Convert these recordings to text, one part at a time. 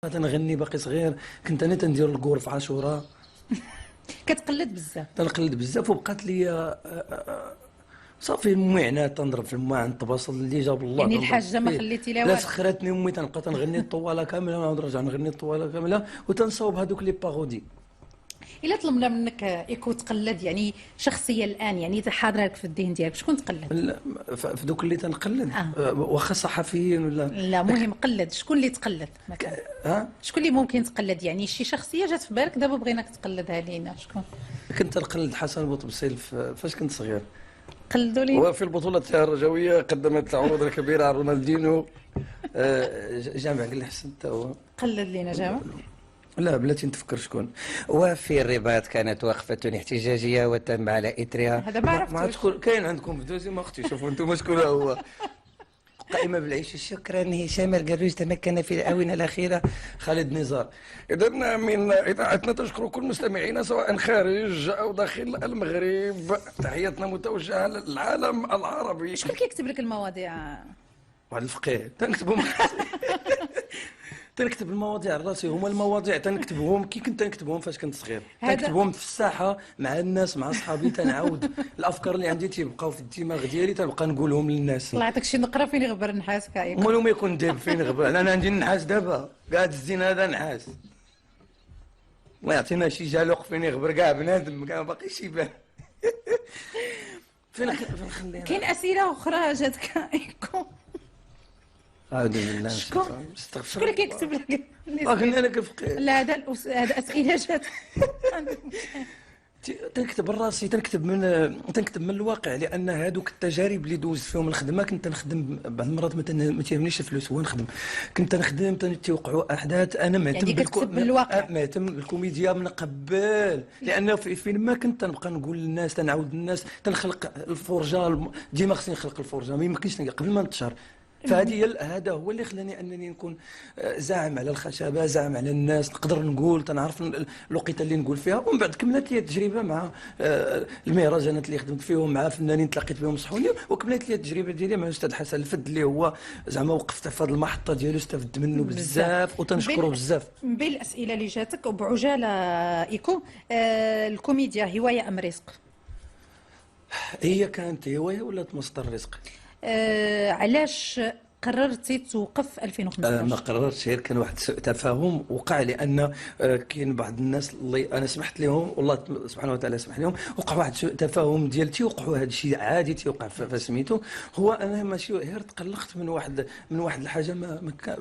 تنغني باقي صغير، كنت انا تندير الكور في عاشوراء. كتقلد بزاف. تنقلد بزاف وبقات لي صافي المعاناة، تنضرب في الماء عند الطباصل اللي جاب الله يعني تنضرب الحاجه ما فيه. خليتي لها لا والو. سخرتني امي، تنبقى تنغني الطواله كامله ونعاود نرجع نغني الطواله كامله وتنصاوب هذوك لي باغودي. الا طلبنا منك ايكو تقلد يعني شخصيه الان، يعني حاضره لك في الذهن ديالك، شكون تقلد؟ لا، في دوك اللي تنقلد اه واخا صحفيين ولا لا، مهم قلد. شكون اللي تقلد مثلا؟ ها. شكون اللي ممكن تقلد؟ يعني شي شخصيه جات في بالك دابا بغيناك تقلدها لينا، شكون؟ كنت نقلد حسن بوطبسيل فاش كنت صغير. قلدوا لي. وفي البطولة الرجوية قدمت عروض كبيرة على رونالدينو. جامع قال لي حسن تا هو. قلد لينا جامع. لا بلاتي نتفكر شكون. وفي الرباط كانت وقفة احتجاجية وتم على إثرها هذا ما ما عرفتوش. تكون كاين عندكم في دوزي ما اختي، شوفوا انتم شكون هو. قائمة بالعيش. شكرا هشام القروش تمكن في الآونة الأخيرة. خالد نزار. إذا من إذاعتنا تشكر كل مستمعينا سواء خارج أو داخل المغرب. تحياتنا متوجهة للعالم العربي. شكون كيكتب لك المواضيع؟ واحد الفقيه تنكتبهم. تنكتب المواضيع راسي، هما المواضيع تنكتبهم كي كنت نكتبهم فاش كنت صغير. هذا- تنكتبهم في الساحه مع الناس مع صحابي، تنعاود الافكار اللي عندي تيبقاو في الدماغ ديالي تنبقى نقولهم للناس. الله يعطيك شي نقره فين يغبر نحاس كايك. مالو ما يكون داب فين غبر، انا عندي النحاس دابا قاعد الزين هذا نحاس. الله يعطينا شي جالوق فين يغبر كاع بنادم كاع باقي شيبان. فين خلينا. كاين اسئله اخرى جاتك ايكو؟ اعوذ بالله. شكون اللي كيكتب لك؟ قلنا لك فقيه. لا هذا اسئله جات. تنكتب راسي، تنكتب من الواقع، لان هذوك التجارب اللي دوزت فيهم الخدمه. كنت نخدم بعض المرات ما تيهمنيش الفلوس، هو نخدم. كنت نخدم تيوقعوا احداث انا معتم يعني كتكتب بالواقع. معتم بالكوميديا من قبل، لان فين ما كنت تنبقى نقول للناس، تنعاود الناس، تنخلق الفرجه. ديما خصني نخلق الفرجه، ما يمكنش قبل ما نتشهر. هذا هو اللي خلاني انني نكون زاعم على الخشبه، زاعم على الناس، نقدر نقول، تنعرف الوقيته اللي نقول فيها. ومن بعد كملت لي التجربه مع المهرجانات اللي خدمت فيهم، مع فنانين تلاقيت بهم صحوني، وكملت لي التجربه ديالي مع الاستاذ حسن الفد اللي هو زعما وقفت في هذه المحطه ديالو، استفدت منه بزاف وتنشكره بزاف. من بين الاسئله اللي جاتك وبعجاله ايكو، الكوميديا هوايه ام رزق؟ هي كانت هوايه ولات مصدر رزق. علاش قررتي توقف ما 2015؟ قررتش، غير كان واحد سوء تفاهم وقع، لان كاين بعض الناس اللي انا سمحت لهم، والله سبحانه وتعالى سمح لهم، وقع واحد سوء تفاهم ديال تيوقعوا هذا الشيء عادي تيوقع فسميتو. هو انا ماشي غير تقلقت من واحد الحاجه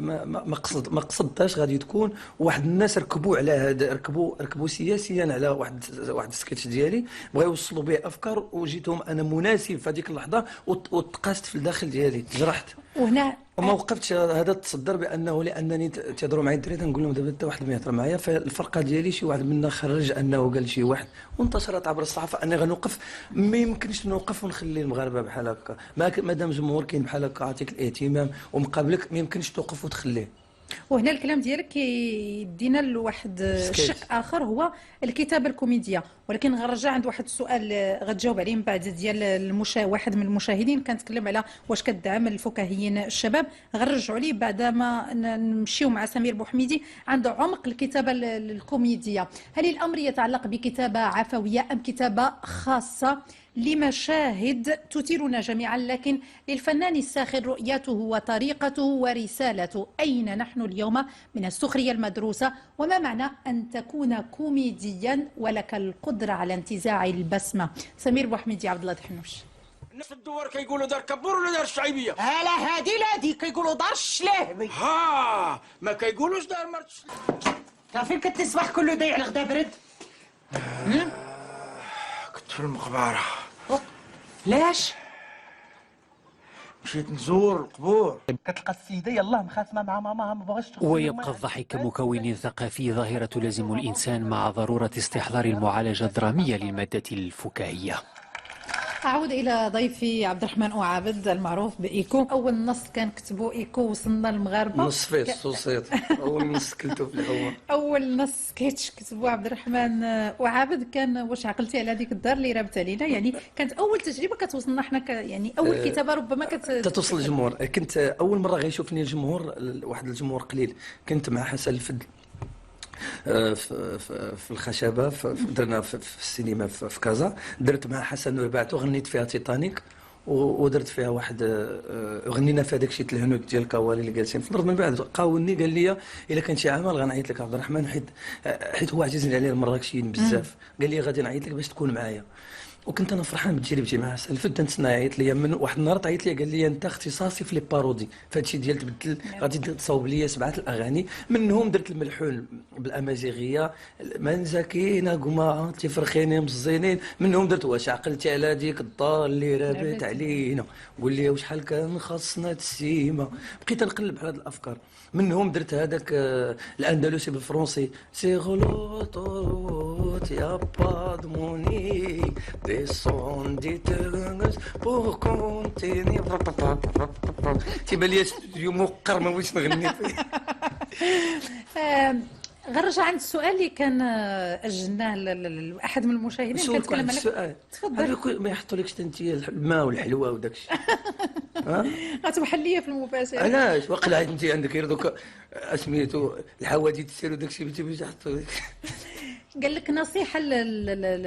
ما قصدتهاش غادي تكون. واحد الناس ركبوا على هذا، ركبوا سياسيا على واحد السكتش ديالي، بغاو يوصلوا به افكار، وجيتهم انا مناسب في هذيك اللحظه وتقاست في الداخل ديالي، تجرحت. وهنا وما وقفتش. هذا تصدر لانني تيهضروا معايا الدراري تنقول لهم دابا انت واحد ما يهضر معايا. فالفرقه ديالي شي واحد منا خرج انه قال شي واحد، وانتشرت عبر الصحافه اني غنوقف. ما يمكنش نوقف ونخلي المغاربه بحال هكا. مادام الجمهور كاين بحال هكا عاطيك الاهتمام ومقابلك، ما يمكنش توقف وتخليه. وهنا الكلام ديالك كيدينا لواحد الشق اخر، هو الكتابه الكوميديه. ولكن غنرجع عند واحد السؤال غتجاوب عليه من بعد ديال واحد من المشاهدين كان تكلم على واش كتدعم الفكاهيين الشباب. غنرجعوا ليه بعد ما نمشيو مع سمير بوحميدي عند عمق الكتابه الكوميديه. هل الامر يتعلق بكتابه عفويه ام كتابه خاصه لمشاهد تثيرنا جميعا، لكن للفنان الساخر رؤيته وطريقته ورسالته؟ أين نحن اليوم من السخرية المدروسة؟ وما معنى أن تكون كوميديا ولك القدرة على انتزاع البسمة؟ سمير بوحميدي، عبد الله دحنوش. في الدور كيقولوا دار كبور ولا دار الشعيبيه؟ هلا هادي لا دي كيقولوا دار الشلاهبي. ها ما كيقولوش دار مرت. كان فين كنت الصباح كله ضيع الغدا برد؟ كنت في المقبره. ليش؟ مشيت نزور القبور. كتلقى السيده يلاه مخاصمه مع ماماها ما بغاش تخرج. ويبقى الضحك كمكون ثقافي ظاهرة تلازم الإنسان مع ضرورة استحضار المعالجة الدرامية للمادة الفكاهية. أعود إلى ضيفي عبد الرحمن أوعابد المعروف بإيكو. أول نص كان كتبوا إيكو وصلنا للمغاربة. نص فيه الصوصيط اول نص كلته في الاول. أول نص كتبوا عبد الرحمن أوعابد كان واش عقلتي على هذيك الدار اللي رابت علينا، يعني كانت أول تجربة كتوصلنا حنا يعني أول كتابة ربما تتوصل الجمهور. كنت اول مره غيشوفني الجمهور، واحد الجمهور قليل، كنت مع حسن الفد في الخشبه، درنا في السينما في كازا، درت مع حسن ورباعته، غنيت فيها تيتانيك ودرت فيها واحد غنينا فيها داكشي الهنود ديال الكوالي اللي جالسين في الارض. من بعد قاولني قال لي الا كان شي عمل غنعيط لك عبد الرحمن، حيت هو عزيز عليه المراكشيين بزاف، قال لي غادي نعيط لك باش تكون معايا. وكنت انا فرحان بتجربتي مع حسن الفد، نتسنى يعيط لي. من واحد النهار عيط لي قال لي انت اختصاصي في لي بارودي، فهادشي ديال تبدل غادي تصاوب لي 7 الاغاني، منهم درت الملحون بالامازيغيه، من زكينا قما تفرخيني مزينين، منهم درت واش عقلتي على ديك الدار اللي رابت علينا، قول لي وشحال كان خاصنا تسيما. بقيت نقلب على هاد الافكار، منهم درت هذاك الاندلسي بالفرنسي، سي غلوط يا با دو موني ديسوندي تغنس بور كونتيني. تيبان لي استوديو موقر ما بغيتش نغني فيه. غنرجع عند السؤال اللي كان اجلناه لاحد من المشاهدين. نسولك واحد على السؤال، تفضل. ما يحطولكش انت الماء والحلوى وداكشي؟ غتوحل لي في المباشره. علاش واقيلا انت عندك غير دوك سميتو الحوادث تسير وداكشي باش يحطوا لك؟ قال لك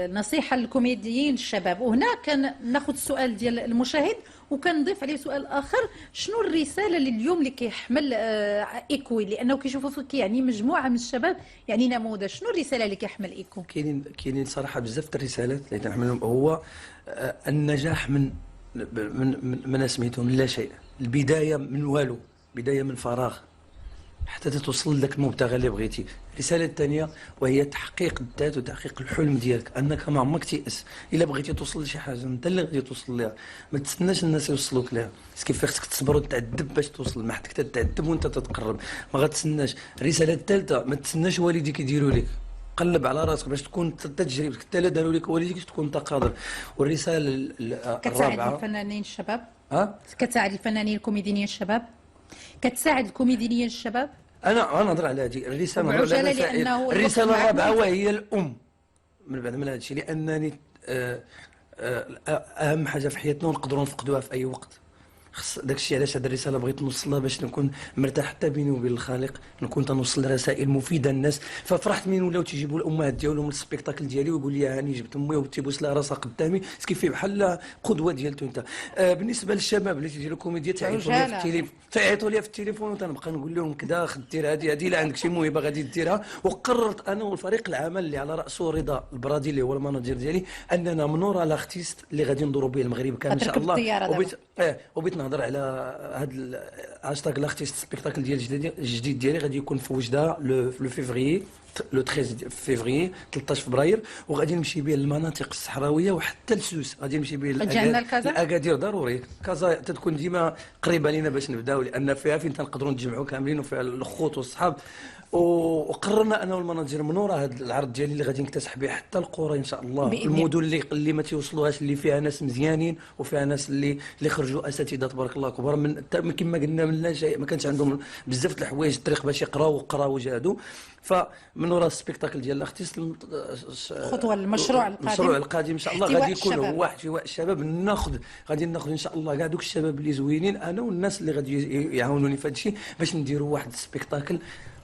نصيحه للكوميديين الشباب، وهنا كان ناخذ السؤال ديال المشاهد وكان نضيف عليه سؤال اخر، شنو الرساله اللي اليوم اللي كيحمل ايكو، لانه كيشوفوا فيك يعني مجموعه من الشباب يعني نموذج، شنو الرساله اللي كيحمل ايكو؟ كاينين صراحه بزاف الرسالات اللي تنحملهم، هو النجاح من سميتو من لا شيء، البدايه من والو، بدايه من فراغ حتى توصل لك المبتغى اللي بغيتي. الرساله الثانيه وهي تحقيق الذات وتحقيق الحلم ديالك، انك ما عمرك تيأس. الا بغيتي توصل لشي حاجه انت اللي غادي توصل لها، ما تستناش الناس يوصلوك لها، كيف خصك تصبر وتعذب باش توصل، ما حدك تتعذب وانت تتقرب، ما غتسناش. الرساله الثالثه ما تسناش والديك يديروا لك، قلب على راسك باش تكون تجربتك، حتى لا داروا لك والديك تكون انت قادر. والرساله كتساعد الرابعه الفنانين الشباب، كتساعد الفنانين الكوميديين الشباب، كتساعد الكوميديين الشباب. انا نهضر على هذه الرساله. الرساله الرابعه وهي الام من بعد من هذا الشيء، لانني اهم حاجه في حياتنا ونقدروا نفقدوها في اي وقت. خص داك الشيء علاش هذه الرساله بغيت نوصلها، باش نكون مرتاح حتى بيني وبين الخالق، نكون تنوصل رسائل مفيده للناس. ففرحت من ولاو تيجيبوا الامهات ديالهم للسبيكتاكل ديالي ويقول لي هاني جبت امي وتيبوس لها راسها قدامي، كيف بحال قدوه ديالته انت. بالنسبه للشباب اللي تيديروا كوميديا تعيطوا لي في التليفون وتنبقى نقول لهم كذا دير هذه لا عندك شي موهبه غادي ديرها. وقررت انا والفريق العمل اللي على راسه رضا البرادي اللي هو المانجر ديالي، اننا من ورا لاختيست اللي غادي ندوروا به المغرب كامل ان شاء الله. وبغيت نهضر على هذا الهاشتاغ لاختيست سبيكتاكل ديال الجديد ديالي، غادي يكون في وجده لو فيفري، لو 13 فيفري 13 فبراير، وغادي نمشي به للمناطق الصحراويه وحتى لسوس، غادي نمشي به لاكادير. ضروري كازا تتكون ديما قريبه لينا باش نبداو، لان فيها فين تنقدروا نتجمعوا كاملين وفيها الخوت والصحاب. وقررنا انا والمناجر من وراء هذا العرض ديالي اللي غادي نكتسح به حتى القرى ان شاء الله، المدن اللي ما تيوصلوهاش، اللي فيها ناس مزيانين وفيها ناس اللي خرجوا اساتذه تبارك الله كبار من كما قلنا من لا شيء، ما كانش عندهم بزاف د الحوايج الطريق باش يقراو وجادوا. فمن وراء السبيكتاكل ديال الاختيس خطوه المشروع القادم ان شاء الله غادي يكون هو احتواء الشباب. غادي ناخذ ان شاء الله كاع دوك الشباب اللي زوينين، انا والناس اللي غادي يعاونوني في هذا الشيء، باش نديروا واحد السبيكتاكل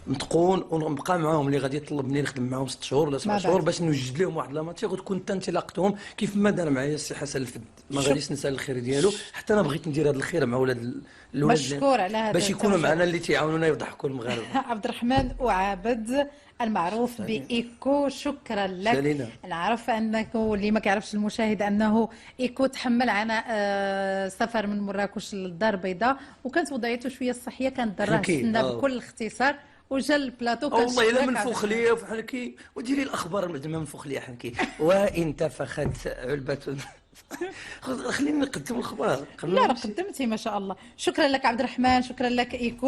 متقون ونبقى معاهم، اللي غادي يطلبني نخدم معاهم 6 شهور ولا 7 شهور باش نوجد لهم واحد لاماتيغ، وتكون انت انطلاقتهم كيف ما دار معايا السي حسن الفد، ما غاديش ننسى الخير ديالو. حتى انا بغيت ندير هذا الخير مع ولاد مشكور على هذا باش يكونوا معنا اللي تيعاونونا يضحكوا المغاربه. عبد الرحمن أوعابد المعروف بإيكو، شكرا لك. سلينا. نعرف انك اللي ما كيعرفش المشاهد انه إيكو تحمل عنا سفر من مراكش للدار البيضاء، وكانت وضعيته شويه الصحيه كانت دراه سنه بكل اختصار، وجا البلاطو كان والله الا منفوخ ليا وحنكي وديري الاخبار زعما منفوخ ليا حنكي وان تفخت علبه. خليني نقدم الاخبار. لا قدمتي ما شاء الله. شكرا لك عبد الرحمن، شكرا لك إيكو.